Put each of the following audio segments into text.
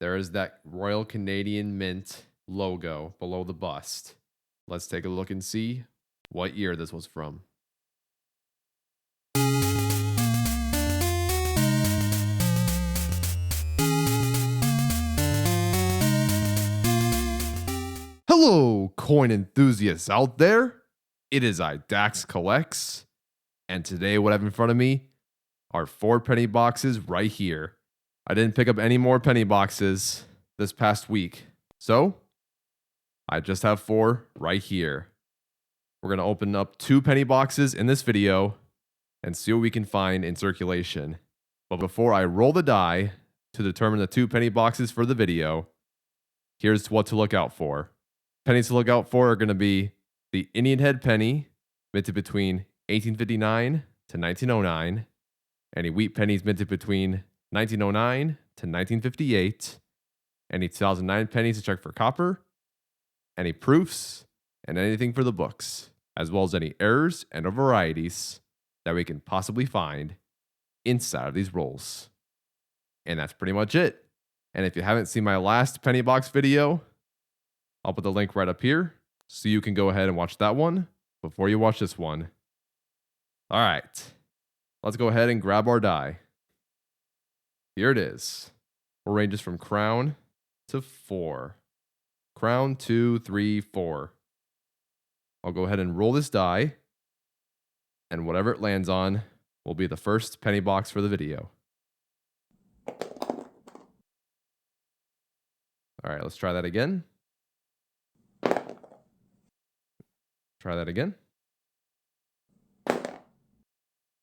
there is that Royal Canadian Mint logo below the bust. Let's take a look and see what year this was from. Hello, coin enthusiasts out there. It is I, Dax Collects, and today what I have in front of me are 4 penny boxes right here. I didn't pick up any more penny boxes this past week, so I just have 4 right here. We're going to open up 2 penny boxes in this video and see what we can find in circulation. But before I roll the die to determine the 2 penny boxes for the video, here's what to look out for. Pennies to look out for are going to be the Indian head penny, minted between 1859 to 1909, any wheat pennies minted between 1909 to 1958, any 2009 pennies to check for copper, any proofs, and anything for the books, as well as any errors and or varieties that we can possibly find inside of these rolls. And that's pretty much it. And if you haven't seen my last penny box video, I'll put the link right up here so you can go ahead and watch that one before you watch this one. All right, let's go ahead and grab our die. Here it is. It ranges from crown to 4. Crown, 2, 3, 4. I'll go ahead and roll this die, and whatever it lands on will be the first penny box for the video. All right, let's try that again. Try that again.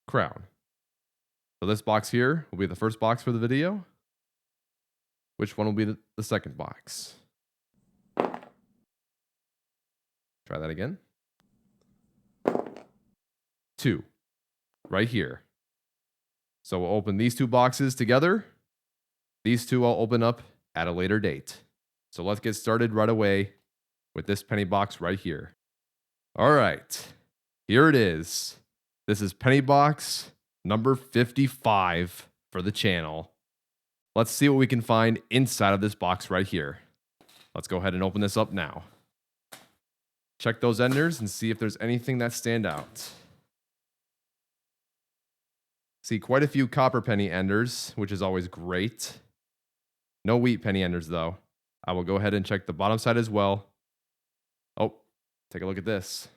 Crown. So this box here will be the first box for the video. Which one will be the second box? Try that again. 2. Right here. So we'll open these 2 boxes together. These 2 I'll open up at a later date. So let's get started right away with this penny box right here. All right, here it is. This is penny box number 55 for the channel. Let's see what we can find inside of this box right here. Let's go ahead and open this up now. Check those enders and see if there's anything that stand out. See quite a few copper penny enders, which is always great. No wheat penny enders though. I will go ahead and check the bottom side as well. Oh, take a look at this.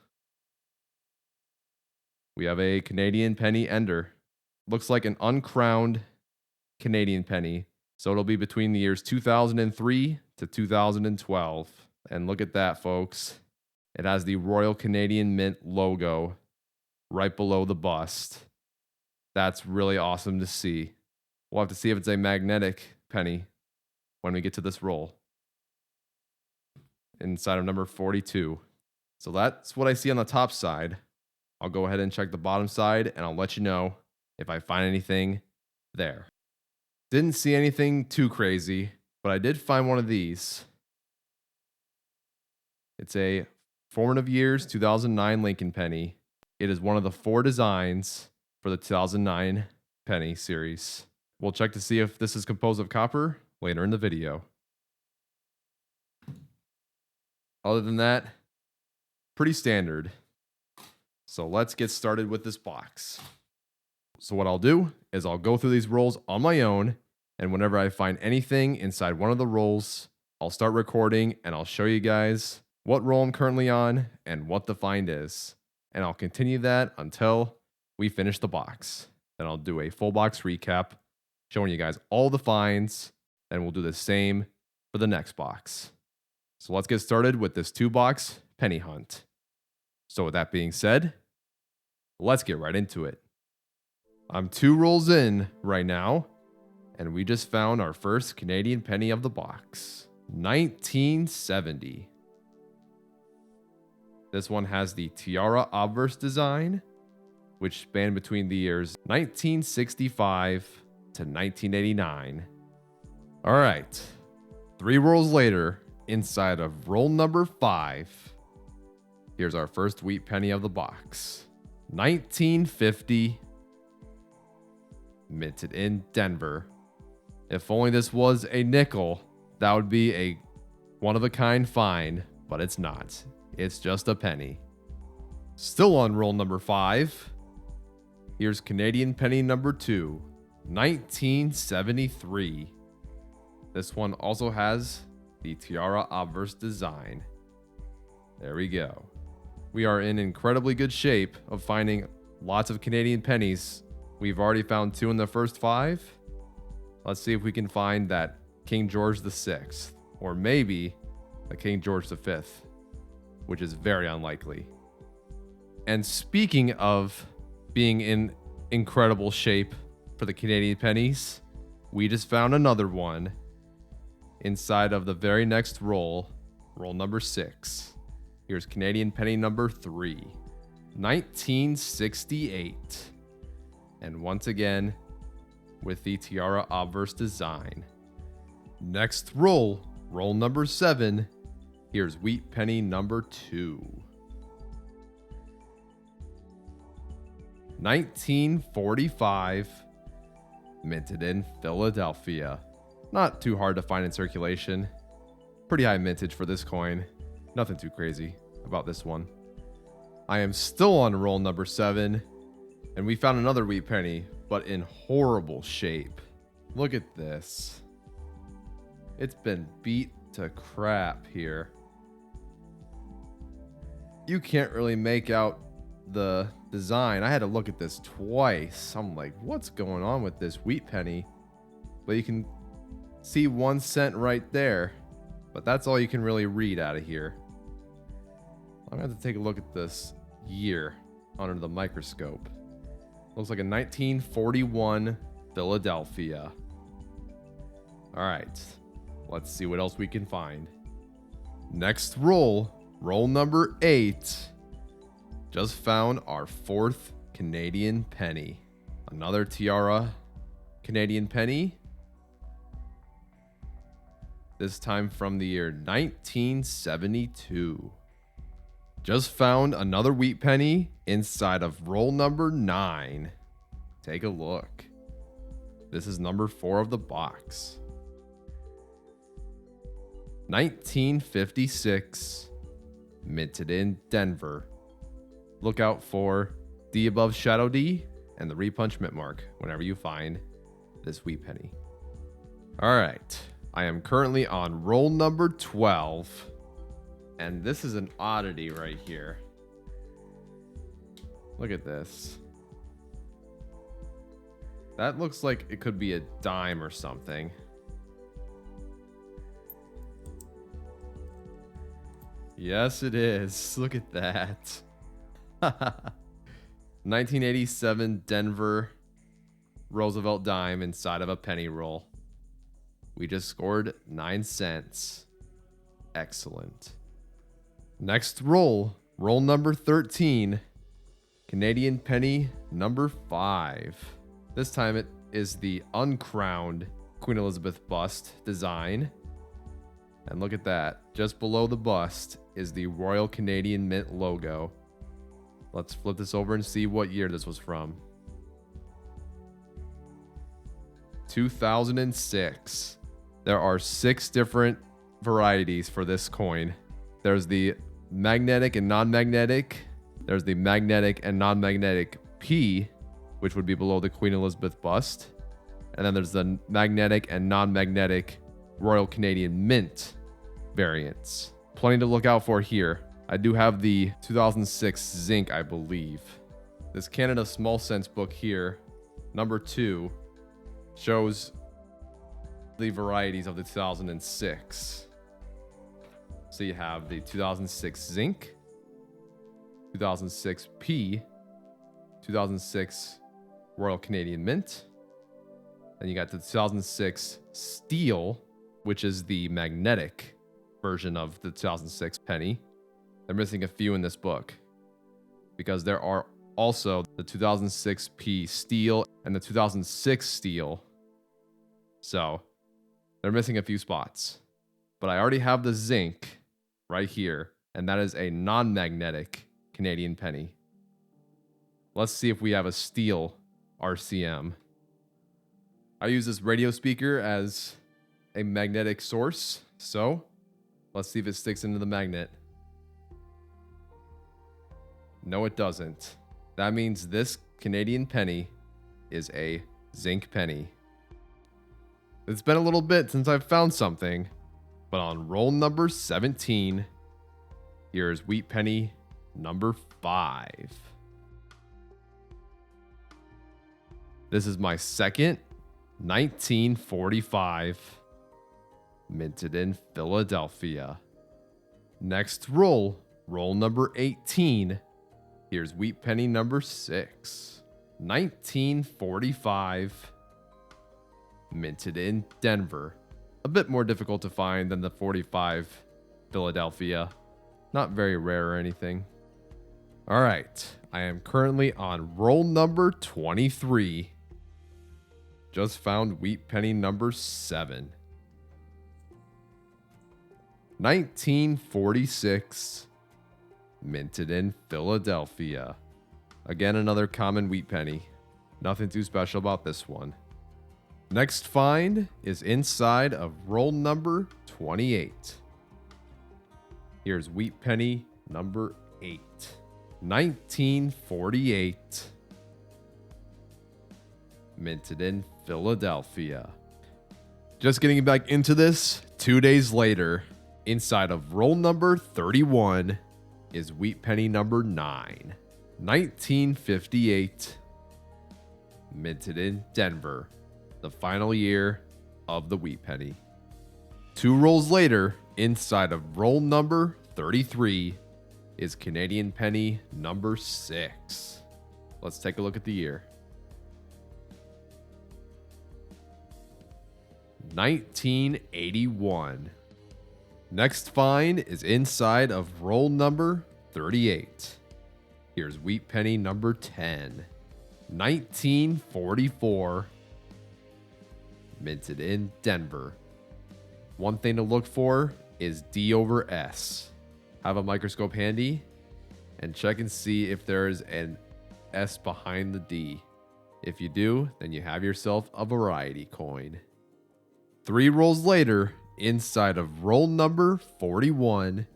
We have a Canadian penny ender. Looks like an uncrowned Canadian penny. So it'll be between the years 2003 to 2012. And look at that, folks. It has the Royal Canadian Mint logo right below the bust. That's really awesome to see. We'll have to see if it's a magnetic penny when we get to this roll. Inside of number 42. So that's what I see on the top side. I'll go ahead and check the bottom side and I'll let you know if I find anything there. Didn't see anything too crazy, but I did find one of these. It's a formative years 2009 Lincoln penny. It is one of the 4 designs for the 2009 penny series. We'll check to see if this is composed of copper later in the video. Other than that, pretty standard. So let's get started with this box. So what I'll do is I'll go through these rolls on my own, and whenever I find anything inside one of the rolls, I'll start recording and I'll show you guys what roll I'm currently on and what the find is. And I'll continue that until we finish the box. Then I'll do a full box recap, showing you guys all the finds, and we'll do the same for the next box. So let's get started with this 2-box penny hunt. So with that being said, let's get right into it. I'm 2 rolls in right now, and we just found our first Canadian penny of the box. 1970. This one has the tiara obverse design, which spanned between the years 1965 to 1989. All right, 3 rolls later, inside of roll number 5, here's our first wheat penny of the box. 1950, minted in Denver. If only this was a nickel, that would be a one-of-a-kind find, but it's not. It's just a penny. Still on roll number 5. Here's Canadian penny number 2, 1973. This one also has the tiara obverse design. There we go. We are in incredibly good shape of finding lots of Canadian pennies. We've already found 2 in the first 5. Let's see if we can find that King George VI, or maybe a King George V, which is very unlikely. And speaking of being in incredible shape for the Canadian pennies, we just found another one inside of the very next roll, roll number 6. Here's Canadian penny number 3, 1968. And once again, with the tiara obverse design. Next roll, roll number 7. Here's wheat penny number 2, 1945, minted in Philadelphia. Not too hard to find in circulation. Pretty high mintage for this coin. Nothing too crazy about this one. I am still on roll number 7, and we found another wheat penny, but in horrible shape. Look at this. It's been beat to crap here. You can't really make out the design. I had to look at this twice. I'm like, what's going on with this wheat penny? But you can see 1 cent right there. But that's all you can really read out of here. I'm gonna have to take a look at this year under the microscope. Looks like a 1941 Philadelphia. All right, let's see what else we can find. Next roll, roll number 8. Just found our 4th Canadian penny. Another tiara Canadian penny. This time from the year 1972. Just found another wheat penny inside of roll number 9. Take a look. This is number 4 of the box. 1956, minted in Denver. Look out for D above shadow D and the repunch mint mark whenever you find this wheat penny. All right, I am currently on roll number 12. And this is an oddity right here. Look at this. That looks like it could be a dime or something. Yes, it is. Look at that. 1987 Denver Roosevelt dime inside of a penny roll. We just scored 9 cents. Excellent. Next roll, roll number 13, Canadian penny number 5. This time it is the uncrowned Queen Elizabeth bust design. And look at that, just below the bust is the Royal Canadian Mint logo. Let's flip this over and see what year this was from. 2006. There are 6 different varieties for this coin. There's the magnetic and non-magnetic. There's the magnetic and non-magnetic P, which would be below the Queen Elizabeth bust. And then there's the magnetic and non-magnetic Royal Canadian Mint variants. Plenty to look out for here. I do have the 2006 zinc, I believe. This Canada Small Cents book here, number 2, shows the varieties of the 2006. So you have the 2006 zinc, 2006 P, 2006 Royal Canadian Mint. Then you got the 2006 steel, which is the magnetic version of the 2006 penny. They're missing a few in this book because there are also the 2006 P steel and the 2006 steel. So they're missing a few spots. But I already have the zinc right here, and that is a non-magnetic Canadian penny. Let's see if we have a steel RCM. I use this radio speaker as a magnetic source. So let's see if it sticks into the magnet. No, it doesn't. That means this Canadian penny is a zinc penny. It's been a little bit since I've found something, but on roll number 17, here's wheat penny number 5. This is my second 1945, minted in Philadelphia. Next roll, roll number 18. Here's wheat penny number 6, 1945, minted in Denver. A bit more difficult to find than the 45 Philadelphia. Not very rare or anything. All right, I am currently on roll number 23. Just found wheat penny number 7, 1946, minted in Philadelphia. Again, another common wheat penny. Nothing too special about this one. Next find is inside of roll number 28. Here's wheat penny number 8, 1948, minted in Philadelphia. Just getting back into this 2 days later, inside of roll number 31 is wheat penny number 9, 1958, minted in Denver, the final year of the wheat penny. 2 rolls later, inside of roll number 33 is Canadian penny number 6. Let's take a look at the year. 1981. Next find is inside of roll number 38. Here's wheat penny number 10, 1944, minted in Denver. One thing to look for is D over S. Have a microscope handy and check and see if there's an S behind the D. If you do, then you have yourself a variety coin. 3 rolls later, inside of roll number 41,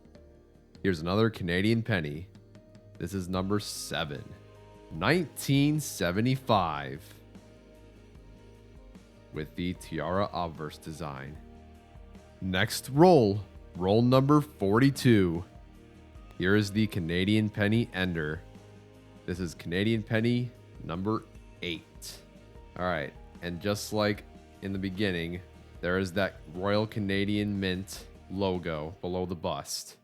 here's another Canadian penny. This is number 7, 1975, with the tiara obverse design. Next roll, roll number 42. Here is the Canadian penny ender. This is Canadian penny number 8. All right, and just like in the beginning, there is that Royal Canadian Mint logo below the bust.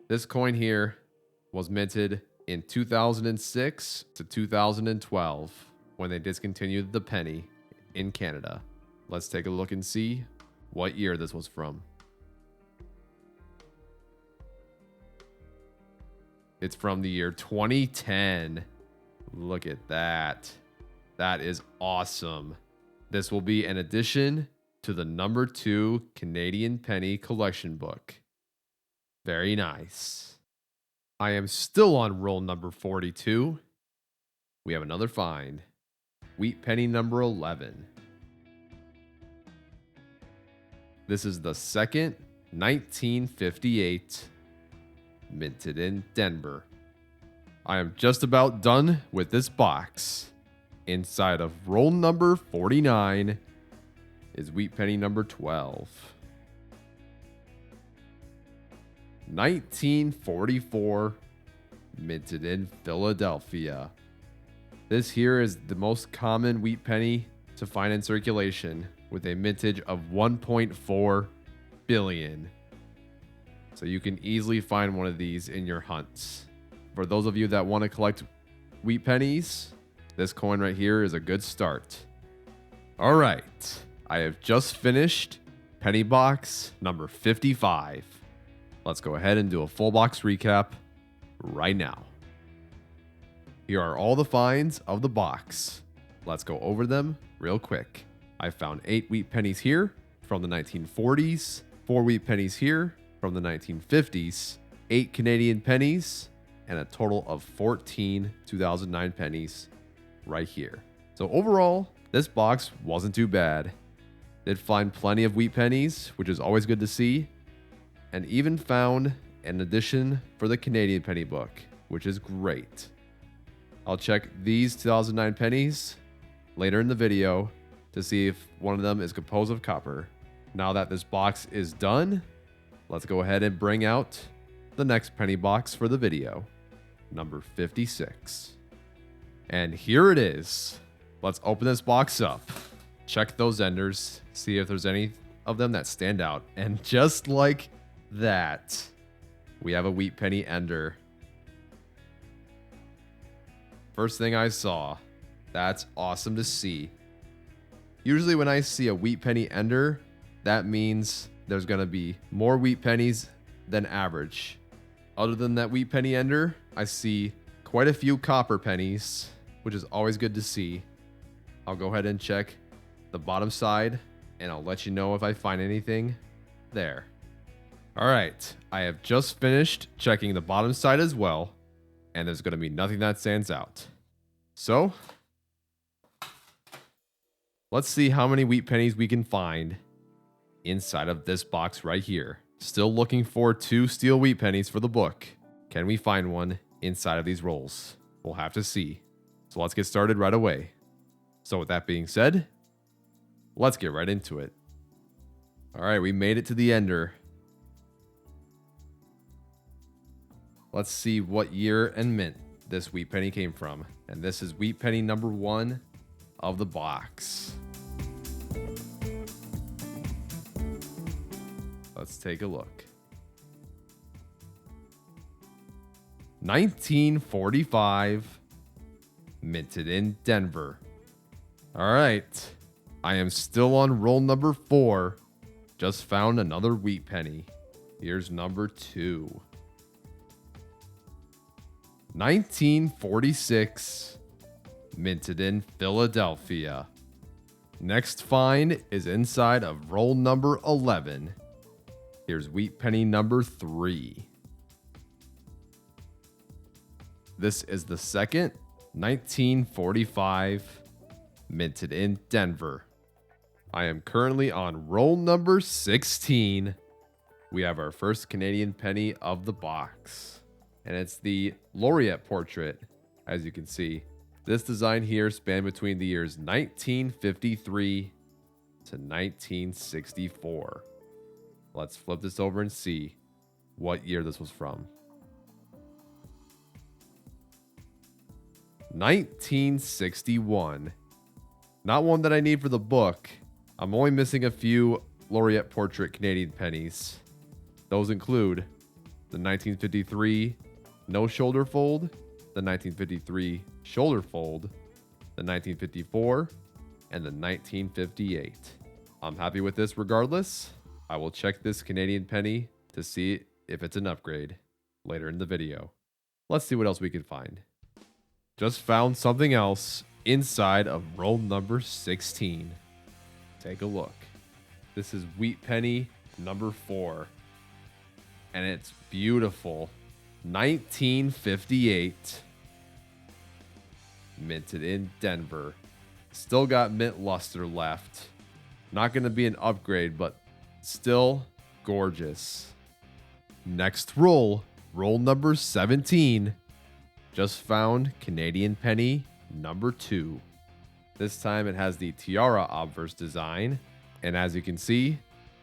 This coin here was minted in 2006 to 2012 when they discontinued the penny in Canada. Let's take a look and see what year this was from. It's from the year 2010. Look at that. That is awesome. This will be an addition to the number 2 Canadian penny collection book. Very nice. I am still on roll number 42. We have another find. Wheat penny number 11. This is the second 1958, minted in Denver. I am just about done with this box. Inside of roll number 49 is wheat penny number 12. 1944, minted in Philadelphia. This here is the most common wheat penny to find in circulation, with a mintage of 1.4 billion. So you can easily find one of these in your hunts. For those of you that want to collect wheat pennies, this coin right here is a good start. All right, I have just finished penny box number 55. Let's go ahead and do a full box recap right now. Here are all the finds of the box. Let's go over them real quick. I found 8 wheat pennies here from the 1940s, 4 wheat pennies here from the 1950s, 8 Canadian pennies, and a total of 14 2009 pennies right here. So overall, this box wasn't too bad. Did find plenty of wheat pennies, which is always good to see. And even found an edition for the Canadian penny book, which is great. I'll check these 2009 pennies later in the video to see if one of them is composed of copper. Now that this box is done, let's go ahead and bring out the next penny box for the video, number 56. And here it is. Let's open this box up, check those enders, see if there's any of them that stand out. And just like that, we have a wheat penny ender. First thing I saw. That's awesome to see. Usually when I see a wheat penny ender, that means there's going to be more wheat pennies than average. Other than that wheat penny ender, I see quite a few copper pennies, which is always good to see. I'll go ahead and check the bottom side, and I'll let you know if I find anything there. All right, I have just finished checking the bottom side as well, and there's going to be nothing that stands out. So, let's see how many wheat pennies we can find inside of this box right here. Still looking for 2 steel wheat pennies for the book. Can we find one inside of these rolls? We'll have to see. So let's get started right away. So with that being said, let's get right into it. All right, we made it to the ender. Let's see what year and mint this wheat penny came from. And this is wheat penny number 1 of the box. Let's take a look. 1945, minted in Denver. All right, I am still on roll number 4. Just found another wheat penny. Here's number 2. 1946, minted in Philadelphia. Next find is inside of roll number 11. Here's wheat penny number 3. This is the second, 1945, minted in Denver. I am currently on roll number 16. We have our first Canadian penny of the box. And it's the laureate portrait, as you can see. This design here spanned between the years 1953 to 1964. Let's flip this over and see what year this was from. 1961. Not one that I need for the book. I'm only missing a few laureate portrait Canadian pennies. Those include the 1953 no shoulder fold, the 1953 shoulder fold, the 1954, and the 1958. I'm happy with this regardless. I will check this Canadian penny to see if it's an upgrade later in the video. Let's see what else we can find. Just found something else inside of roll number 16. Take a look. This is wheat penny number 4. And it's beautiful. 1958. Minted in Denver. Still got mint luster left. Not going to be an upgrade, but still gorgeous. Next roll, roll number 17. Just found Canadian penny number 2. This time it has the tiara obverse design, and as you can see,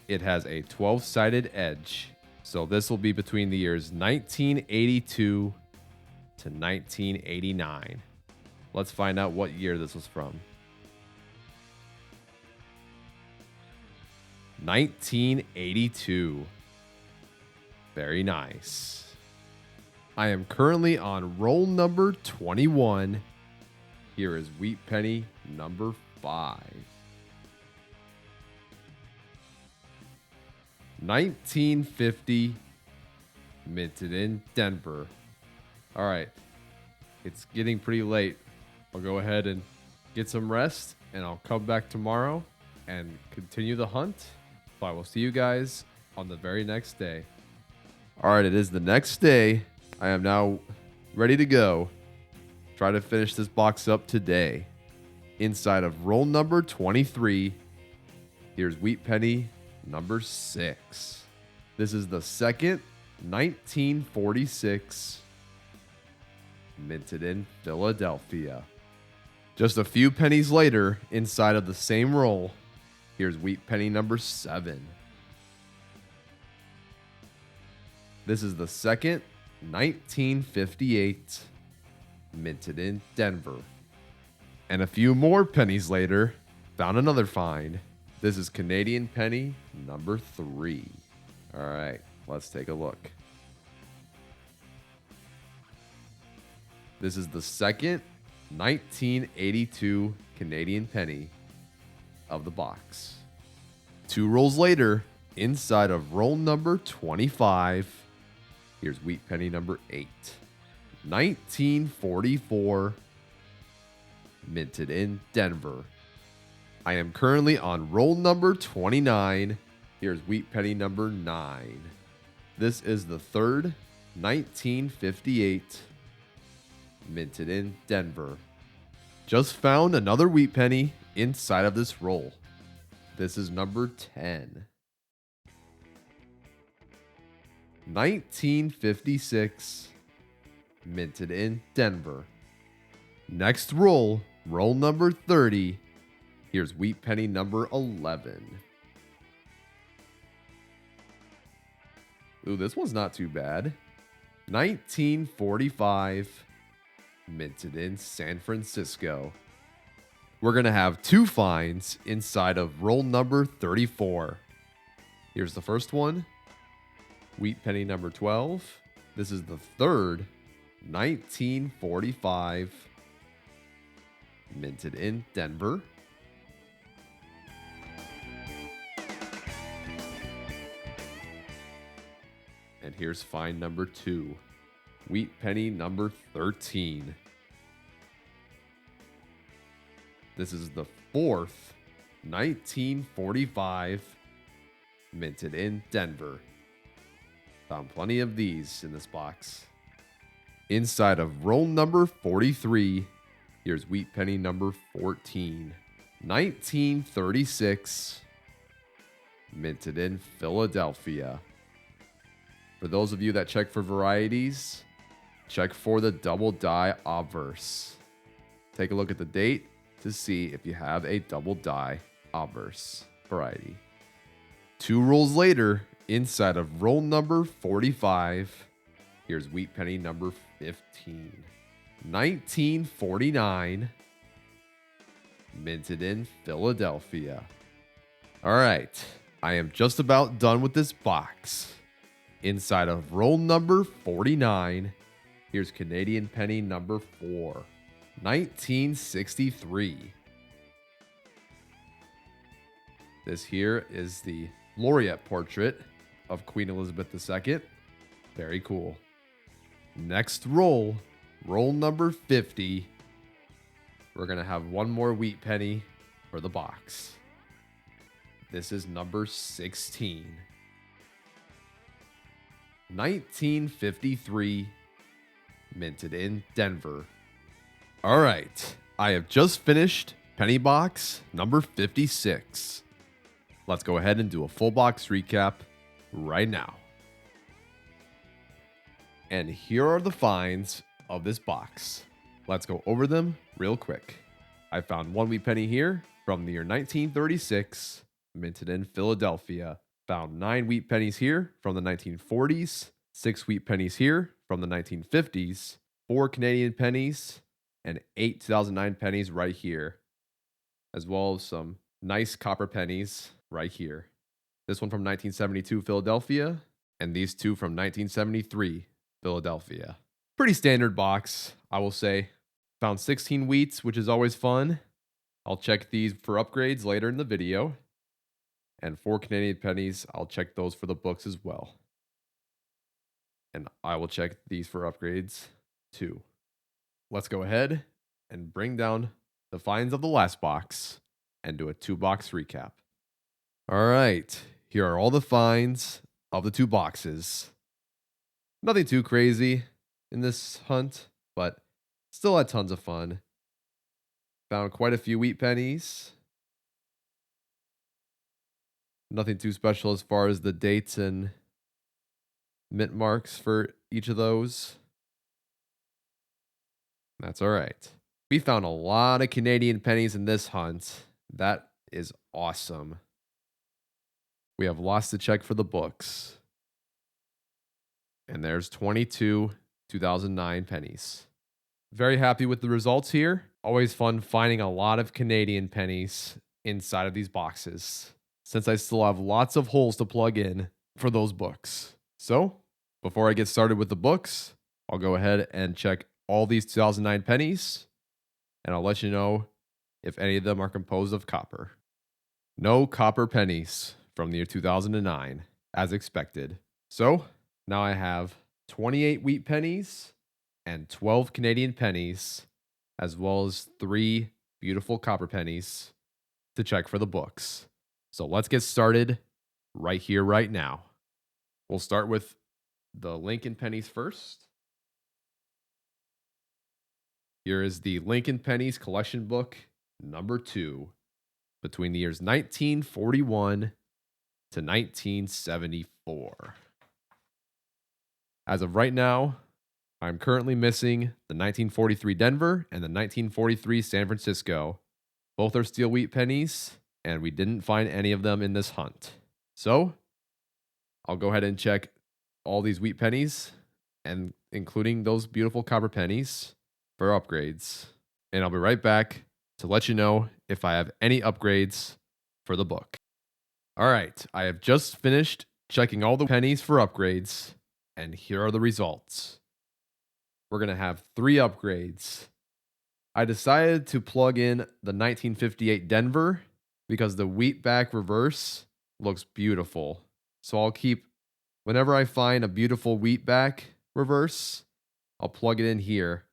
it has a 12-sided edge. So this will be between the years 1982 to 1989. Let's find out what year this was from. 1982. Very nice. I am currently on roll number 21. Here is wheat penny number 5. 1950. Minted in Denver. All right. It's getting pretty late. I'll go ahead and get some rest, and I'll come back tomorrow and continue the hunt. So I will see you guys on the very next day. All right, it is the next day. I am now ready to go. Try to finish this box up today. Inside of roll number 23, Here's wheat penny number 6. This is the second 1946 minted in Philadelphia. Just a few pennies later, inside of the same roll, here's wheat penny number 7. This is the second 1958 minted in Denver. And a few more pennies later, found another find. This is Canadian penny number 3. All right, let's take a look. This is the second 1982 Canadian penny of the box. 2 rolls later, inside of roll number 25, here's wheat penny number 8. 1944, minted in Denver. I am currently on roll number 29. Here's wheat penny number 9. This is the third 1958 minted in Denver. Just found another wheat penny inside of this roll. This is number 10. 1956 minted in Denver. Next roll, roll number 30. Here's wheat penny number 11. Ooh, this one's not too bad. 1945 minted in San Francisco. We're going to have 2 finds inside of roll number 34. Here's the first one. Wheat penny number 12. This is the third 1945 minted in Denver. And here's find number 2. Wheat penny number 13. This is the fourth 1945 minted in Denver. Found plenty of these in this box. Inside of roll number 43, here's wheat penny number 14. 1936 minted in Philadelphia. For those of you that check for varieties, check for the double die obverse. Take a look at the date to see if you have a double die obverse variety. 2 rolls later, inside of roll number 45, here's wheat penny number 15. 1949, minted in Philadelphia. All right, I am just about done with this box. Inside of roll number 49, here's Canadian penny number 4. 1963. This here is the laureate portrait of Queen Elizabeth II. Very cool. Next roll, roll number 50. We're going to have one more wheat penny for the box. This is number 16. 1953, minted in Denver. All right, I have just finished penny box number 56. Let's go ahead and do a full box recap right now. And here are the finds of this box. Let's go over them real quick. I found 1 wheat penny here from the year 1936, minted in Philadelphia. Found 9 wheat pennies here from the 1940s, 6 wheat pennies here from the 1950s, 4 Canadian pennies, and 8 2009 pennies right here, as well as some nice copper pennies right here. This one from 1972 Philadelphia, and these 2 from 1973 Philadelphia. Pretty standard box, I will say. Found 16 wheats, which is always fun. I'll check these for upgrades later in the video. And 4 Canadian pennies, I'll check those for the books as well. And I will check these for upgrades too. Let's go ahead and bring down the finds of the last box and do a 2-box recap. All right, here are all the finds of the 2 boxes. Nothing too crazy in this hunt, but still had tons of fun. Found quite a few wheat pennies. Nothing too special as far as the dates and mint marks for each of those. That's all right. We found a lot of Canadian pennies in this hunt. That is awesome. We have lots to check for the books. And there's 22 2009 pennies. Very happy with the results here. Always fun finding a lot of Canadian pennies inside of these boxes, since I still have lots of holes to plug in for those books. So, before I get started with the books, I'll go ahead and check all these 2009 pennies, and I'll let you know if any of them are composed of copper. No copper pennies from the year 2009, as expected. So, now I have 28 wheat pennies and 12 Canadian pennies, as well as 3 beautiful copper pennies to check for the books. So let's get started right here, right now. We'll start with the Lincoln pennies first. Here is the Lincoln Pennies collection book number 2, between the years 1941 to 1974. As of right now, I'm currently missing the 1943 Denver and the 1943 San Francisco. Both are steel wheat pennies, and we didn't find any of them in this hunt. So, I'll go ahead and check all these wheat pennies, and including those beautiful copper pennies, for upgrades. And I'll be right back to let you know if I have any upgrades for the book. All right, I have just finished checking all the pennies for upgrades, and here are the results. We're going to have 3 upgrades. I decided to plug in the 1958 Denver because the wheat back reverse looks beautiful. So I'll keep, whenever I find a beautiful wheat back reverse, I'll plug it in here,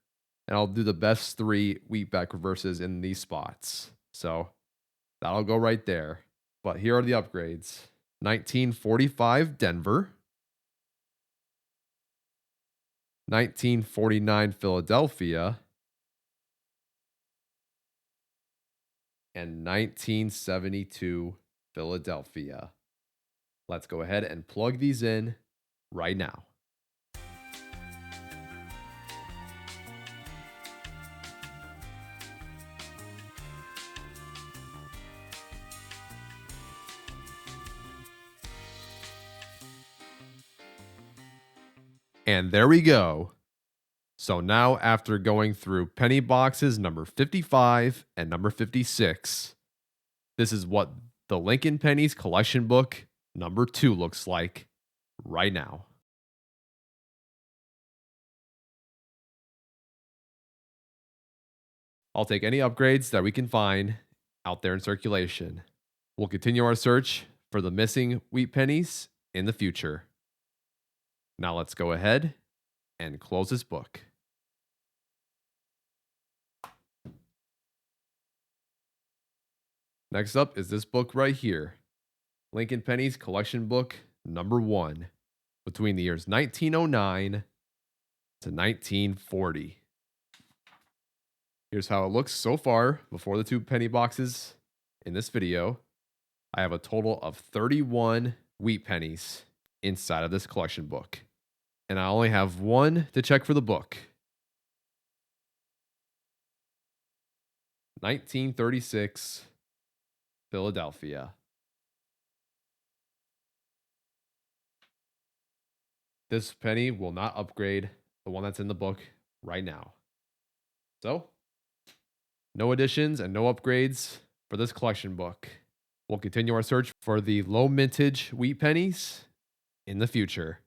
and I'll do the best 3 wheat back reverses in these spots. So that'll go right there. But here are the upgrades. 1945 Denver, 1949 Philadelphia, and 1972 Philadelphia. Let's go ahead and plug these in right now. And there we go. So now, after going through penny boxes number 55 and number 56, this is what the Lincoln Pennies collection book number 2 looks like right now. I'll take any upgrades that we can find out there in circulation. We'll continue our search for the missing wheat pennies in the future. Now let's go ahead and close this book. Next up is this book right here, Lincoln Pennies collection book number 1, between the years 1909 to 1940. Here's how it looks so far before the 2 penny boxes in this video. I have a total of 31 wheat pennies inside of this collection book, and I only have 1 to check for the book. 1936 Philadelphia. This penny will not upgrade the one that's in the book right now. So, no additions and no upgrades for this collection book. We'll continue our search for the low mintage wheat pennies in the future.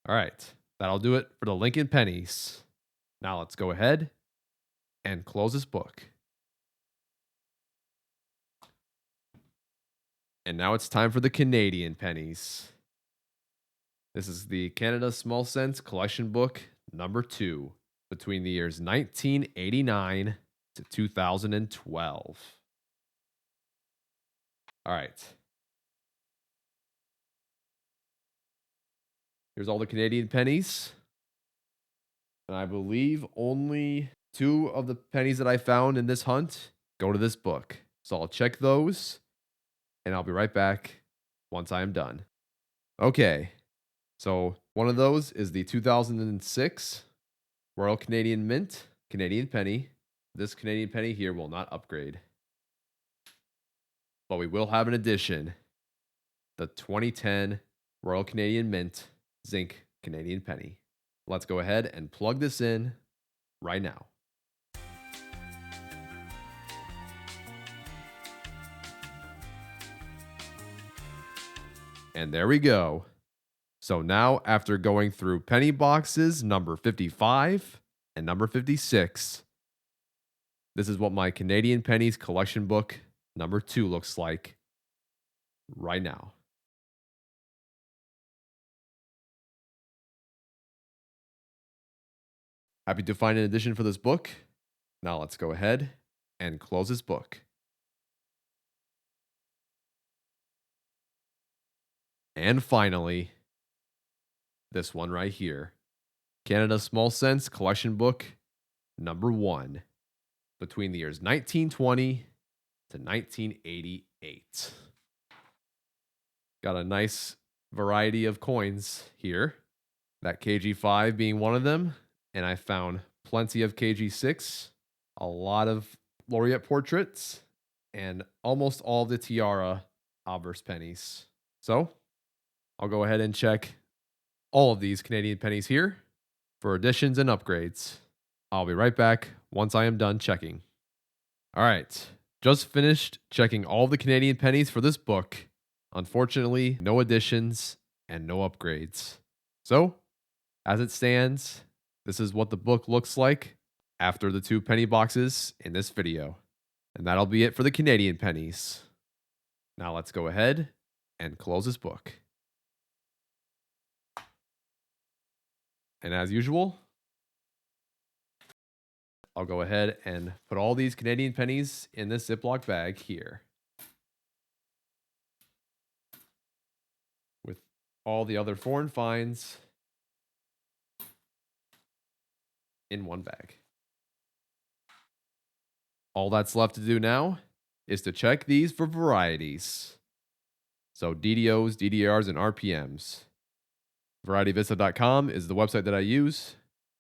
All right, that'll do it for the Lincoln Pennies. Now let's go ahead and close this book. And now it's time for the Canadian pennies. This is the Canada Small Cents collection book number 2, between the years 1989 to 2012. All right. Here's all the Canadian pennies. And I believe only 2 of the pennies that I found in this hunt go to this book. So I'll check those, and I'll be right back once I am done. Okay, so one of those is the 2006 Royal Canadian Mint Canadian penny. This Canadian penny here will not upgrade, but we will have an addition, the 2010 Royal Canadian Mint Zinc Canadian penny. Let's go ahead and plug this in right now. And there we go. So now, after going through penny boxes number 55 and number 56, this is what my Canadian Pennies collection book number 2 looks like right now. Happy to find an edition for this book. Now let's go ahead and close this book. And finally, this one right here, Canada Small Cents collection book number 1, between the years 1920 to 1988. Got a nice variety of coins here, that KG5 being one of them, and I found plenty of KG6, a lot of laureate portraits, and almost all the tiara obverse pennies. So I'll go ahead and check all of these Canadian pennies here for additions and upgrades. I'll be right back once I am done checking. All right, just finished checking all the Canadian pennies for this book. Unfortunately, no additions and no upgrades. So, as it stands, this is what the book looks like after the 2 penny boxes in this video. And that'll be it for the Canadian pennies. Now let's go ahead and close this book. And as usual, I'll go ahead and put all these Canadian pennies in this Ziploc bag here, with all the other foreign finds in one bag. All that's left to do now is to check these for varieties. So DDOs, DDRs, and RPMs. VarietyVista.com is the website that I use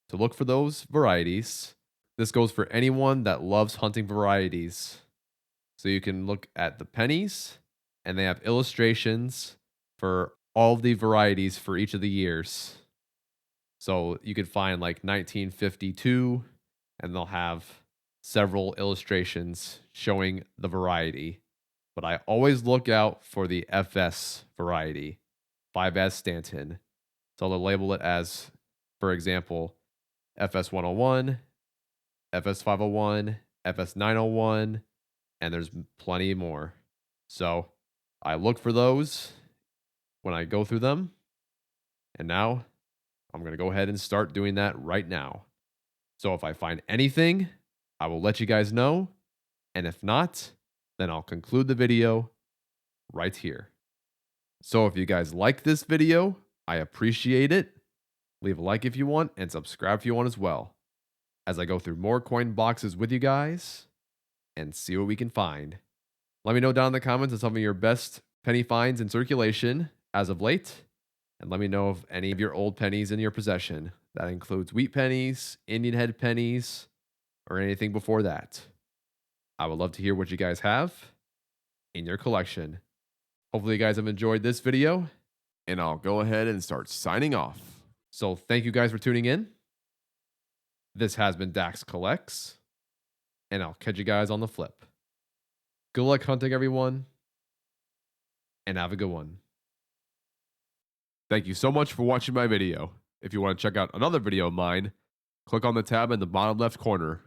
to look for those varieties. This goes for anyone that loves hunting varieties. So you can look at the pennies, and they have illustrations for all of the varieties for each of the years. So you could find like 1952, and they'll have several illustrations showing the variety. But I always look out for the FS variety, 5S Stanton. So they'll label it as, for example, FS 101, FS 501, FS 901, and there's plenty more. So I look for those when I go through them. And now I'm going to go ahead and start doing that right now. So if I find anything, I will let you guys know. And if not, then I'll conclude the video right here. So if you guys like this video, I appreciate it. Leave a like if you want, and subscribe if you want as well, as I go through more coin boxes with you guys and see what we can find. Let me know down in the comments of some of your best penny finds in circulation as of late, and let me know of any of your old pennies in your possession. That includes wheat pennies, Indian head pennies, or anything before that. I would love to hear what you guys have in your collection. Hopefully you guys have enjoyed this video, and I'll go ahead and start signing off. So thank you guys for tuning in. This has been Dax Collects, and I'll catch you guys on the flip. Good luck hunting, everyone, and have a good one. Thank you so much for watching my video. If you want to check out another video of mine, click on the tab in the bottom left corner